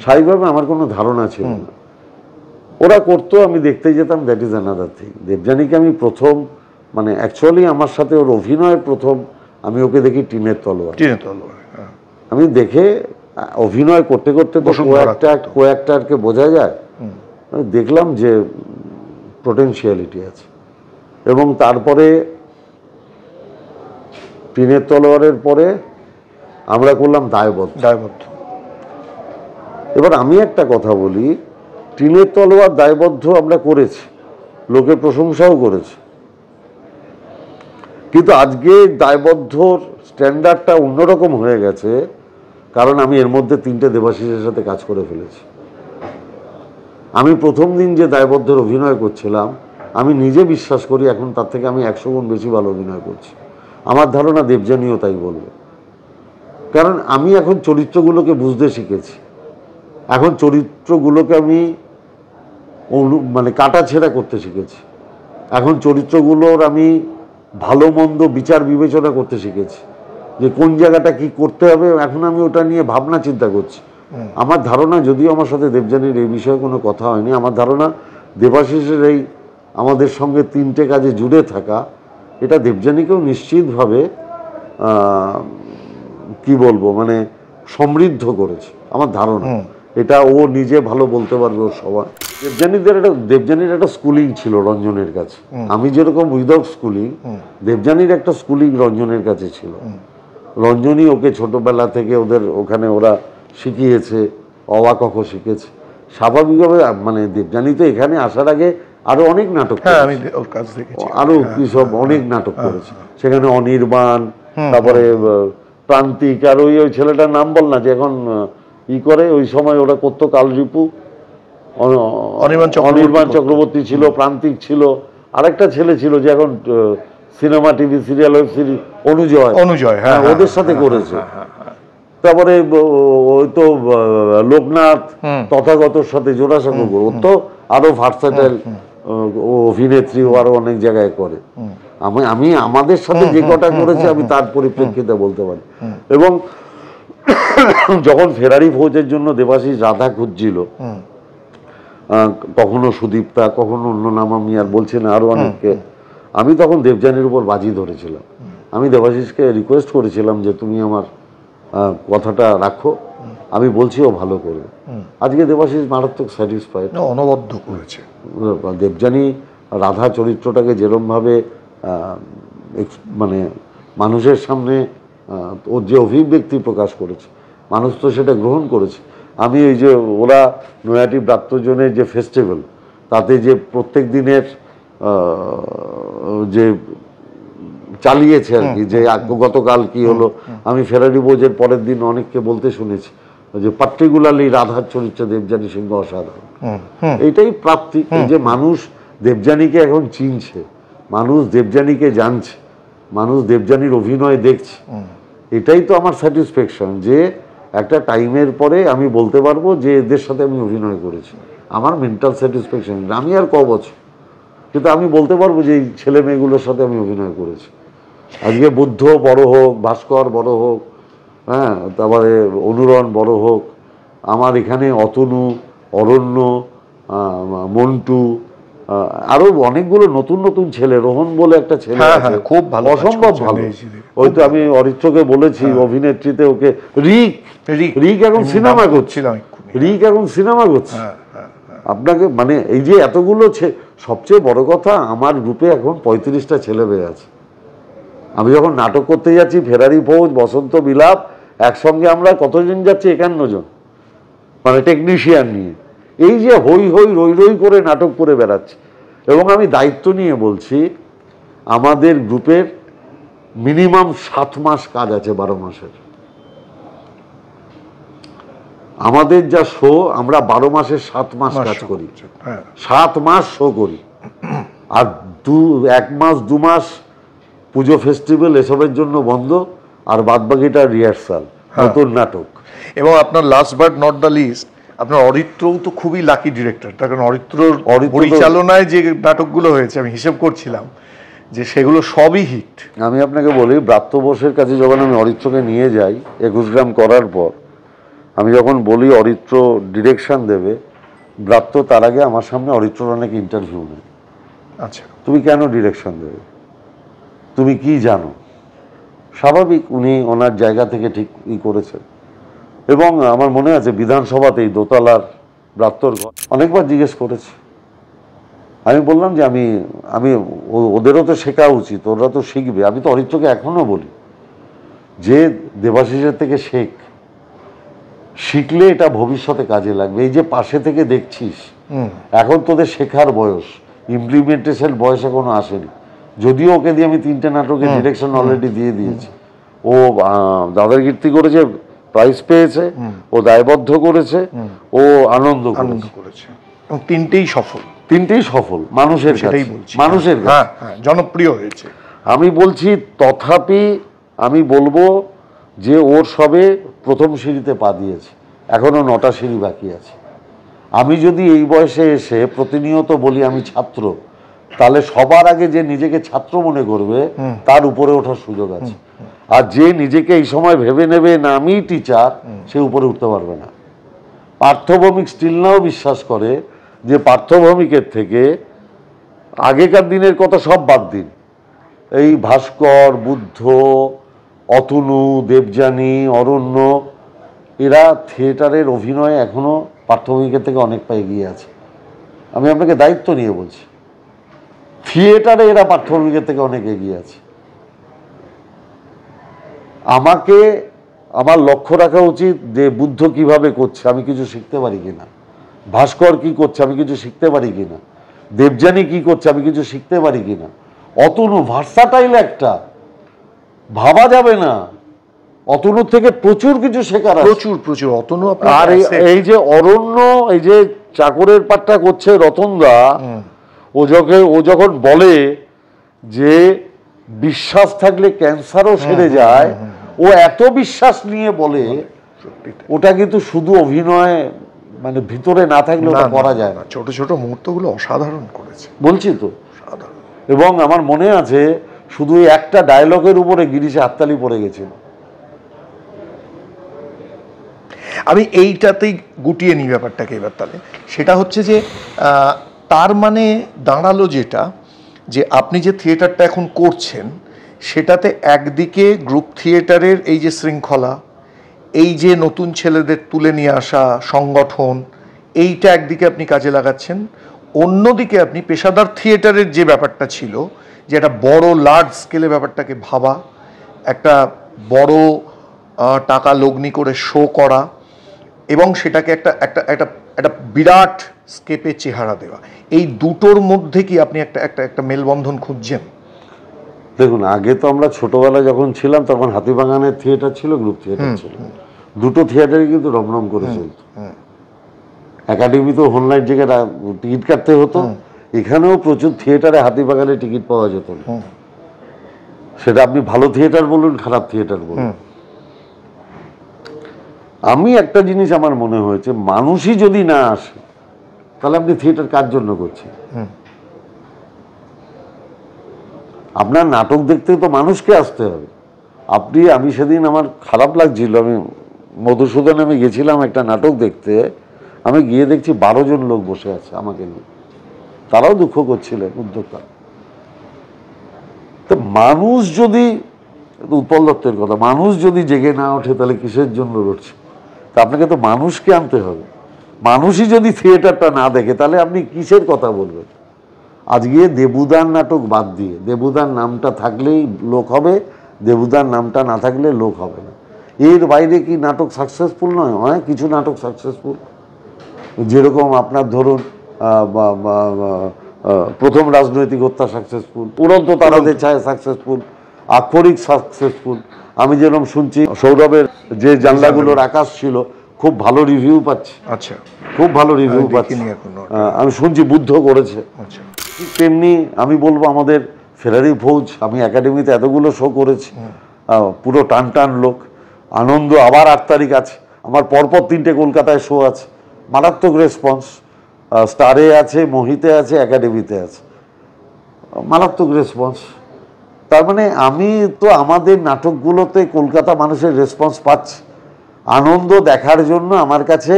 স্বাভাবিকভাবে আমার কোনো ধারণা ছিল না। ওরা করতো, আমি দেখতে যেতাম, দ্যাট ইজ অ্যানাদার থিং। দেবযানীকে আমি প্রথম, মানে অ্যাকচুয়ালি আমার সাথে ওর অভিনয়ের প্রথম আমি ওকে দেখি টিনের তলোয়ার। আমি দেখে অভিনয় করতে করতে তো কো-অ্যাক্টরকে বোঝা যায়, দেখলাম যে পোটেনশিয়ালিটি আছে। এবং তারপরে টিনের তলোয়ারের পরে আমরা করলাম দায়বদ্ধ। এবার আমি একটা কথা বলি, টিনের তলোয়ার দায়বদ্ধ আমরা করেছি, লোকে প্রশংসাও করেছে, কিন্তু আজকে দায়বদ্ধর স্ট্যান্ডার্ডটা অন্যরকম হয়ে গেছে, কারণ আমি এর মধ্যে 3টে দেবাশিসের সাথে কাজ করে ফেলেছি। আমি প্রথম দিন যে দায়বদ্ধর অভিনয় করছিলাম, আমি নিজে বিশ্বাস করি এখন তার থেকে আমি 100 গুণ বেশি ভালো অভিনয় করছি। আমার ধারণা দেবযানীও তাই বলবে, কারণ আমি এখন চরিত্রগুলোকে বুঝতে শিখেছি। এখন চরিত্রগুলোকে আমি মানে কাটাছেঁড়া করতে শিখেছি। এখন চরিত্রগুলোর আমি ভালো মন্দ বিচার বিবেচনা করতে শিখেছি, যে কোন জায়গাটা কি করতে হবে। এখন আমি ওটা নিয়ে ভাবনা চিন্তা করছি। আমার ধারণা, যদিও আমার সাথে দেবযানীর এই বিষয়ে কোনো কথা হয়নি, আমার ধারণা দেবাশিসের এই আমাদের সঙ্গে 3টে কাজে জুড়ে থাকা, এটা দেবযানীকেও নিশ্চিতভাবে কি বলবো, মানে সমৃদ্ধ করেছে আমার ধারণা। এটা ও নিজে ভালো বলতে পারবে ওর সবার। দেবযানীর একটা স্কুলিং ছিল রঞ্জনের কাছে। আমি যেরকম উইদাউট স্কুলিং, দেবযানীর একটা স্কুলিং রঞ্জনের কাছে ছিল। রঞ্জনই ওকে ছোটবেলা থেকে ওদের ওখানে ওরা শিখিয়েছে, অ আ ক খ শিখেছে। স্বাভাবিকভাবে মানে দেবযানী তো এখানে আসার আগে আরো অনেক নাটক, আরো কি সব অনেক নাটক করেছে। সেখানে অনির্বাণ, তারপরে প্রান্তিক, আর ওই ছেলেটার নাম বল না যে এখন ই করে, ওই সময় ওরা করতো কালরিপু, অনির্বাণ চক্রবর্তী ছিল, প্রান্তিক ছিল, আরেকটা ছেলে ছিল যে এখন cinema, TV serial, web series, Anujoy, হ্যাঁ, ওদের সাথে করেছে। তারপরে ওই তো লোকনাথ তথাগতর সাথে জোড়াসাঁকো, ওর তো আরো ভার্সাটাইল অভিনেত্রী, ও আরো অনেক জায়গায় করে। আমি আমাদের সাথে যে কটা করেছে আমি তার পরিপ্রেক্ষিতে বলতে পারি। এবং যখন ফেরারি ফৌজের জন্য দেবাশিস রাধা খুঁজছিল, কখনো সুদীপ্তা, কখনো অন্য নাম আমি আর বলছি না, আরো অনেককে, আমি তখন দেবযানীর উপর বাজি ধরেছিলাম। আমি দেবাশিসকে রিকোয়েস্ট করেছিলাম যে তুমি আমার কথাটা রাখো, আমি বলছি ও ভালো করবে। আজকে দেবাশিস মারাত্মক স্যাটিসফাইড, অনবদ্য করেছে। দেবযানী রাধা চরিত্রটাকে যেরমভাবে মানে মানুষের সামনে ওর যে অভিব্যক্তি প্রকাশ করেছে, মানুষ তো সেটা গ্রহণ করেছে। আমি ওই যে ওরা নৈহাটি ব্রাত্যজনের যে ফেস্টিভ্যাল, তাতে যে প্রত্যেক দিনের যে চালিয়েছে আর কি, যে গতকাল কি হলো, আমি ফেরারি বোঝের পরের দিন অনেককে বলতে শুনেছি যে পার্টিকুলারলি রাধার চরিত্র দেবযানী সিংহ অসাধারণ। এইটাই প্রাপ্তি, এই যে মানুষ দেবযানীকে এখন চিনছে, মানুষ দেবযানীকে জানছে, মানুষ দেবযানীর অভিনয় দেখছে, এটাই তো আমার স্যাটিসফ্যাকশন। যে একটা টাইমের পরে আমি বলতে পারবো যে এদের সাথে আমি অভিনয় করেছি, আমার মেন্টাল স্যাটিসফ্যাকশন। আমি আর ক বছর, কিন্তু আমি বলতে পারবো যে এই ছেলে মেয়েগুলোর সাথে আমি অভিনয় করেছি। আজকে বুদ্ধ বড় হোক, ভাস্কর বড় হোক, হ্যাঁ, তারপরে অনুরণ বড় হোক, আমার এখানে অতনু, অরণ্য, মন্টু, আরো অনেকগুলো নতুন নতুন ছেলে, রোহন বলে একটা ছেলে আছে, খুব ভালো, অসম্ভব ভালো। ওই তো আমি অরিত্রকে বলেছি অভিনেত্রীতে, ওকে রিক এখন সিনেমা করছে, রিক এখন সিনেমা করছে। আপনাকে মানে এই যে এতগুলো, সবচেয়ে বড় কথা আমার গ্রুপে এখন 35টা ছেলে মেয়ে আছে। আমি যখন নাটক করতে যাচ্ছি, ফেরারি ফৌজ, বসন্ত বিলাপ, একসঙ্গে আমরা কতজন যাচ্ছি, 51 জন, মানে টেকনিশিয়ান নিয়ে। এই যে হই হই রই রই করে নাটক করে বেড়াচ্ছে। এবং আমি দায়িত্ব নিয়ে বলছি, আমাদের গ্রুপের মিনিমাম 7 মাস কাজ আছে, 12 মাসের। আমাদের যা শো, আমরা 12 মাসের 7 মাস কাজ করি, 7 মাস শো করি, আর 1 মাস 2 মাস পুজো ফেস্টিভ্যাল এসবের জন্য বন্ধ, আর বাদবাকিটা রিহার্সাল, নতুন নাটক। এবং আপনার last but not the least, আপনার অরিত্রও তো খুবই লাকি ডিরেক্টর, তার কারণ অরিত্রর পরিচালনায় যে নাটকগুলো হয়েছে আমি হিসেব করছিলাম যে সেগুলো সবই হিট। আমি আপনাকে বলি, ব্রাত্য বোসের কাছে যখন আমি অরিত্রকে নিয়ে যাই 21 গ্রাম করার পর, আমি যখন বলি অরিত্র ডিরেকশন দেবে, ব্রাত্য তার আগে আমার সামনে অরিত্রর অনেক ইন্টারভিউ নেই। আচ্ছা, তুমি কেন ডিরেকশন দেবে, তুমি কি জানো? স্বাভাবিক, উনি ওনার জায়গা থেকে ঠিক করেছেন। এবং আমার মনে আছে বিধানসভাতেই দোতলার ব্রাত্যর ঘর অনেকবার জিজ্ঞেস করেছে। আমি বললাম যে আমি ওদেরও তো শেখা উচিত, ওরা তো শিখবে। আমি তো অরিত্রকে এখনো বলি যে দেবাশিসের থেকে শিখলে এটা ভবিষ্যতে কাজে লাগবে। এই যে পাশে থেকে দেখছিস, এখন তোদের শেখার বয়স, ইমপ্লিমেন্টেশন বয়স এখনো আসেনি। যদিও ওকে দিয়ে আমি 3টে নাটকের ডিরেকশন অলরেডি দিয়ে দিয়েছি। ও দাদার কীর্তি করেছে, প্রাইজ পেয়েছে, ও দায়বদ্ধ করেছে, ও আনন্দ করেছে এবং 3টেই সফল। 3টেই সফল মানুষের কাছে, মানুষের কাছে জনপ্রিয় হয়েছে। আমি বলছি, তথাপি আমি বলবো যে ওর সবে প্রথম সিঁড়িতে পা দিয়েছে, এখনো 9টা সিঁড়ি বাকি আছে। আমি যদি এই বয়সে এসে প্রতিনিয়ত বলি আমি ছাত্র, তাহলে সবার আগে যে নিজেকে ছাত্র মনে করবে তার উপরে ওঠার সুযোগ আছে। আর যে নিজেকে এই সময় ভেবে নেবে না আমি টিচার, সে উপরে উঠতে পারবে না। পার্থভৌমিক স্টিল নাও বিশ্বাস করে যে পার্থভৌমিকের থেকে আগেকার দিনের কথা সব বাদ দিন, এই ভাস্কর, বুদ্ধ, অতনু, দেবযানী, অরণ্য, এরা থিয়েটারের অভিনয়ে এখনো পার্থভৌমিকের থেকে অনেক পা এগিয়ে আছে। আমি আপনাকে দায়িত্ব নিয়ে বলছি, থিয়েটারে এরা পার্থভৌমিকের থেকে অনেক এগিয়ে আছে। আমাকে আমার লক্ষ্য রাখা উচিত যে বুদ্ধ কিভাবে করছে, আমি কিছু শিখতে পারি কিনা, ভাস্কর কি করছে আমি কিছু শিখতে পারি কিনা, দেবযানী কি করছে আমি কিছু শিখতে পারি কিনা। অতনু ভার্সাটাইল একটা, ভাবা যাবে না, অতনুর থেকে প্রচুর কিছু শেখার আছে, প্রচুর অতনু। আর এই যে অরণ্য, এই যে চাকরের পাঠটা করছে রতনদা, ও যখন বলে যে বিশ্বাস থাকলে ক্যান্সারও সেরে যায়, ও এত বিশ্বাস নিয়ে বলে, ওটা কিন্তু শুধু অভিনয় মানে ভিতরে না থাকলে ওটা করা যায় না। ছোট ছোট মুহূর্তগুলো অসাধারণ করেছে, বলছি তো। এবং আমার মনে আছে শুধু একটা ডায়লগের উপরে গিরিশে হাততালি পড়ে গেছিল। আমি এইটাতেই গুটিয়ে নিই ব্যাপারটাকে এবার। তাহলে সেটা হচ্ছে যে তার মানে দাঁড়ালো যেটা, যে আপনি যে থিয়েটারটা এখন করছেন সেটাতে একদিকে গ্রুপ থিয়েটারের এই যে শৃঙ্খলা, এই যে নতুন ছেলেদের তুলে নিয়ে আসা সংগঠন, এইটা একদিকে আপনি কাজে লাগাচ্ছেন, অন্যদিকে আপনি পেশাদার থিয়েটারের যে ব্যাপারটা ছিল, যে একটা বড় লার্জ স্কেলে ব্যাপারটাকে ভাবা, একটা বড় টাকা লগ্নি করে শো করা এবং সেটাকে একটা একটা একটা একটা বিরাট স্কেপে চেহারা দেওয়া, এই দুটোর মধ্যে কি আপনি একটা একটা একটা মেলবন্ধন খুঁজছেন? দেখুন, আগে তো আমরা ছোটবেলায় যখন ছিলাম তখন হাতিবাগানের থিয়েটার ছিল, গ্রুপ থিয়েটার ছিল, দুটো থিয়েটারই কিন্তু রমরম করে চলত। একাডেমিতেও হোল নাইট জায়গায় টিকিট কাটতে হতো, এখানেও প্রচুর থিয়েটারে হাতিবাগানে টিকিট পাওয়া যেত না। সেটা আপনি ভালো থিয়েটার বলুন, খারাপ থিয়েটার বলুন। আমি একটা জিনিস আমার মনে হয়েছে, মানুষই যদি না আসে তাহলে আপনি থিয়েটার কার জন্য করছেন? আপনার নাটক দেখতে তো মানুষকে আসতে হবে। আমি সেদিন আমার খারাপ লাগছিল, আমি মধুসূদনে আমি গেছিলাম একটা নাটক দেখতে, আমি গিয়ে দেখছি 12 জন লোক বসে আছে আমাকে নিয়ে, তারাও দুঃখ করছিলেন, উদ্যোক্তা। তো মানুষ যদি, উৎপল দত্তের কথা, মানুষ যদি জেগে না ওঠে তাহলে কিসের জন্য লড়ছে? তা আপনাকে তো মানুষকে আনতে হবে। মানুষই যদি থিয়েটারটা না দেখে তাহলে আপনি কিসের কথা বলবেন? আজকে দেবুদার নাটক বাদ দিয়ে, দেবুদার নামটা থাকলেই লোক হবে, দেবুদার নামটা না থাকলে লোক হবে না। এর বাইরে কি নাটক সাকসেসফুল নয়? হয়, কিছু নাটক সাকসেসফুল, যেরকম আপনার ধরুন প্রথম রাজনৈতিক হত্যা সাকসেসফুল, উড়ন্ত তারাদের ছায়া সাকসেসফুল, আক্ষরিক সাকসেসফুল। আমি যেরকম শুনছি সৌরভের যে জানলাগুলোর আকাশ ছিল খুব ভালো রিভিউ পাচ্ছে। আচ্ছা, খুব ভালো রিভিউ পাচ্ছে। আমি শুনছি বুদ্ধ করেছে। আচ্ছা, তেমনি আমি বলবো আমাদের ফেরারি ফৌজ, আমি একাডেমিতে এতগুলো শো করেছি, পুরো টান টান লোক। আনন্দ আবার 8 তারিখ আছে, আমার পরপর 3টে কলকাতায় শো আছে, মারাত্মক রেসপন্স। স্টারে আছে, মোহিতে আছে, একাডেমিতে আছে, মারাত্মক রেসপন্স। তার মানে আমি তো আমাদের নাটকগুলোতে কলকাতা মানুষের রেসপন্স পাচ্ছি। আনন্দ দেখার জন্য আমার কাছে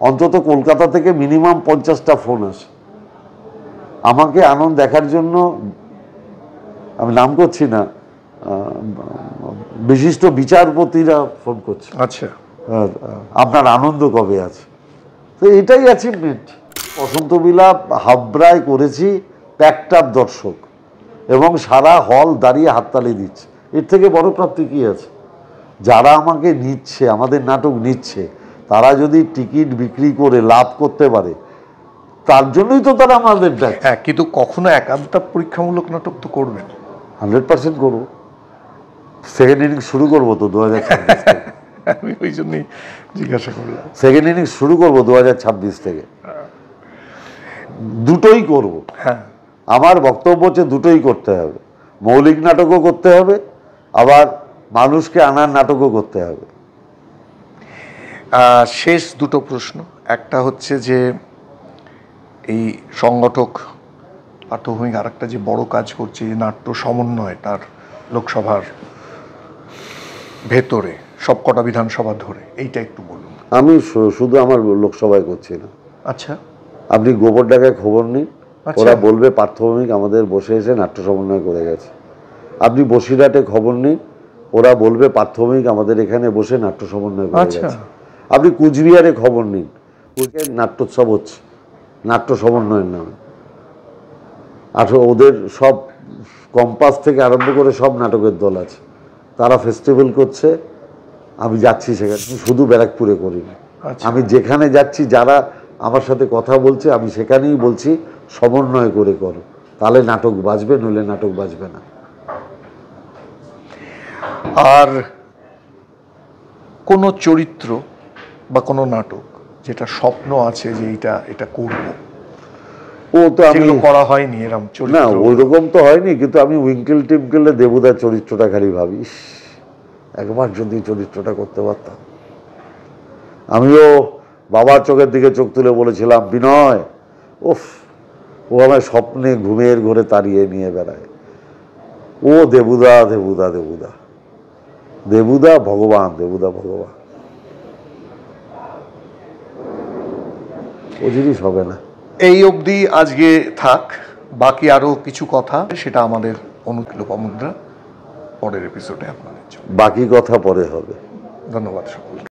অন্তত কলকাতা থেকে মিনিমাম 50টা ফোন আসে। আমাকে আনন্দ দেখার জন্য, আমি নাম করছি না, বিশিষ্ট বিচারপতিরা ফোন করছে, আচ্ছা, আপনার আনন্দ কবে আছে। তো এটাই অ্যাচিভমেন্ট। বসন্ত বিলাপ হাবড়ায় করেছি, প্যাকড আপ দর্শক এবং সারা হল দাঁড়িয়ে হাততালি দিচ্ছে, এর থেকে বড় প্রাপ্তি কি আছে? যারা আমাকে নিচ্ছে, আমাদের নাটক নিচ্ছে, তারা যদি টিকিট বিক্রি করে লাভ করতে পারে, তার জন্যই তো তারা আমাদের ডাকে। হ্যাঁ, কিন্তু কখনো একান্ত পরীক্ষামূলক নাটক তো করবেন। 100% করবো। সেকেন্ড ইনিংস শুরু করবো তো 2026 থেকে। আমি ওই জন্যই জিজ্ঞাসা করলাম। সেকেন্ড ইনিংস শুরু করবো 2026 থেকে। দুটোই করব। হ্যাঁ, আমার বক্তব্য হচ্ছে দুটোই করতে হবে, মৌলিক নাটকও করতে হবে, আবার মানুষকে আনার নাটকও করতে হবে। শেষ দুটো প্রশ্ন। একটা হচ্ছে যে এই সংগঠক পার্থভূমিক আর একটা যে বড় কাজ করছে, যে নাট্য সমন্বয়, তার লোকসভার ভেতরে সবকটা বিধানসভা ধরে, এইটা একটু বলুন। আমি শুধু আমার লোকসভায় করছি না, আচ্ছা, আপনি গোবরডাঙ্গায় খবর নিন, আচ্ছা। ওরা বলবে পার্থভূমিক আমাদের বসে এসে নাট্য সমন্বয় করে গেছে। আপনি বসিরহাটে খবর নিন, ওরা বলবে পার্থভূমিক আমাদের এখানে বসে নাট্য সমন্বয় করে আচ্ছা। গেছে। আপনি কুচবিহারে খবর নিন, কুচবিহারে নাট্যোৎসব হচ্ছে নাট্য সমন্বয়ের নামে। আর ওদের সব কম্পাস থেকে আরম্ভ করে সব নাটকের দল আছে, তারা ফেস্টিভ্যাল করছে। আমি যাচ্ছি সেখানে, শুধু ব্যারাকপুরে করিনি, আচ্ছা। আমি যেখানে যাচ্ছি যারা আমার সাথে কথা বলছে আমি সেখানেই বলছি সমন্বয় করে করো, তাহলে নাটক বাজবে, নইলে নাটক বাজবে না। আর কোনো চরিত্র বা কোনো নাটক যেটা স্বপ্ন আছে যে এটা করব, ও তো আমি যেগুলো করা হয়নি এরকম না, চরিত্র? ওই রকম তো হয়নি, কিন্তু আমি উইঙ্কেল টিমকেলে দেবুদার চরিত্রটা খালি ভাবি, ইস, একবার যদি চরিত্রটা করতে পারতাম। আমিও বাবার চোখের দিকে চোখ তুলে বলেছিলাম, বিনয়, উফ, ও আমার স্বপ্নে ঘুমের ঘরে তাড়িয়ে নিয়ে বেড়ায়, ও দেবুদা দেবুদা দেবুদা দেবুদা ভগবান, দেবুদা ভগবান। ও জিনিস হবে না। এই অবধি আজকে থাক, বাকি আরো কিছু কথা সেটা আমাদের অনুলোপামুদ্রা পরের এপিসোডে আপনাদের জন্য। বাকি কথা পরে হবে। ধন্যবাদ সকলকে।